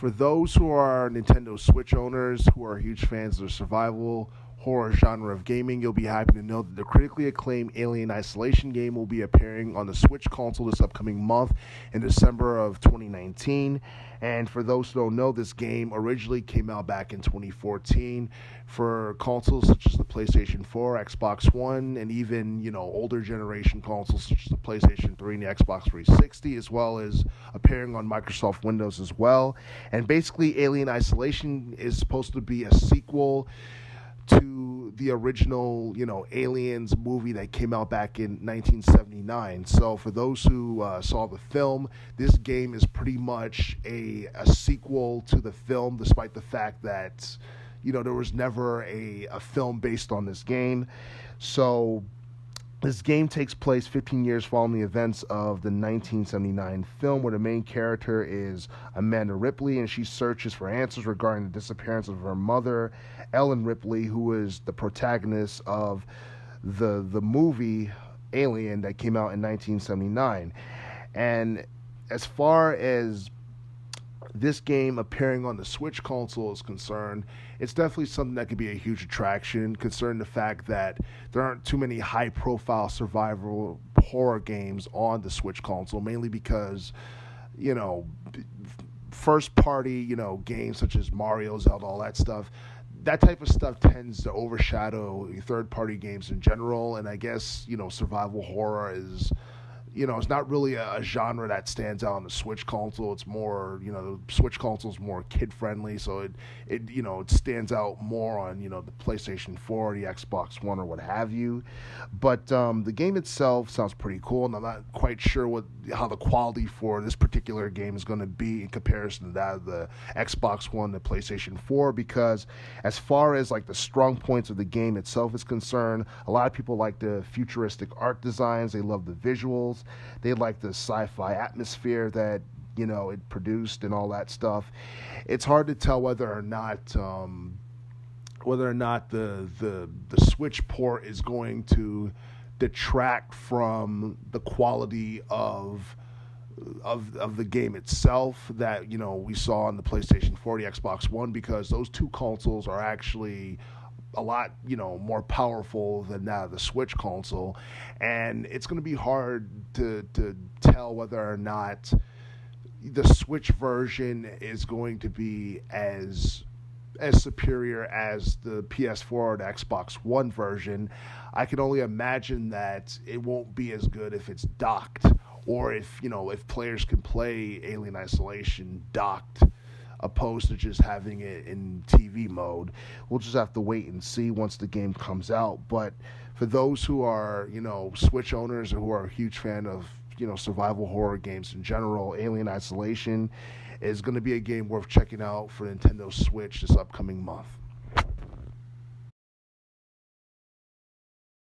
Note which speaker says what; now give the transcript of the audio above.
Speaker 1: For those who are Nintendo Switch owners who are huge fans of the survival horror genre of gaming, you'll be happy to know that the critically acclaimed Alien Isolation game will be appearing on the Switch console this upcoming month in December of 2019. And for those who don't know, this game originally came out back in 2014 for consoles such as the PlayStation 4, Xbox One, and even, older generation consoles such as the PlayStation 3 and the Xbox 360, as well as appearing on Microsoft Windows as well. And basically, Alien Isolation is supposed to be a sequel to the original, Aliens movie that came out back in 1979. So for those who saw the film, this game is pretty much a sequel to the film, despite the fact that, there was never a film based on this game. So this game takes place 15 years following the events of the 1979 film, where the main character is Amanda Ripley, and she searches for answers regarding the disappearance of her mother, Ellen Ripley, who is the protagonist of the movie Alien that came out in 1979. And as far as this game appearing on the Switch console is concerned, it's definitely something that could be a huge attraction, considering the fact that there aren't too many high-profile survival horror games on the Switch console, mainly because, first-party, games such as Mario, Zelda, all that stuff, that type of stuff tends to overshadow third-party games in general, and I guess, survival horror is... it's not really a genre that stands out on the Switch console. It's more, the Switch console is more kid-friendly, so it stands out more on, the PlayStation 4, the Xbox One, or what have you. But the game itself sounds pretty cool, and I'm not quite sure how the quality for this particular game is going to be in comparison to that of the Xbox One, the PlayStation 4, because as far as like the strong points of the game itself is concerned, a lot of people like the futuristic art designs. They love the visuals. They like the sci-fi atmosphere that it produced and all that stuff. It's hard to tell whether or not the Switch port is going to detract from the quality of the game itself that we saw on the PlayStation 4, the Xbox One, because those two consoles are actually a lot, more powerful than that of the Switch console, and it's going to be hard to tell whether or not the Switch version is going to be as superior as the PS4 or the Xbox One version. I can only imagine that it won't be as good if it's docked, or if players can play Alien Isolation docked, opposed to just having it in TV mode. We'll just have to wait and see once the game comes out. But for those who are, Switch owners and who are a huge fan of, survival horror games in general, Alien Isolation is going to be a game worth checking out for Nintendo Switch this upcoming month.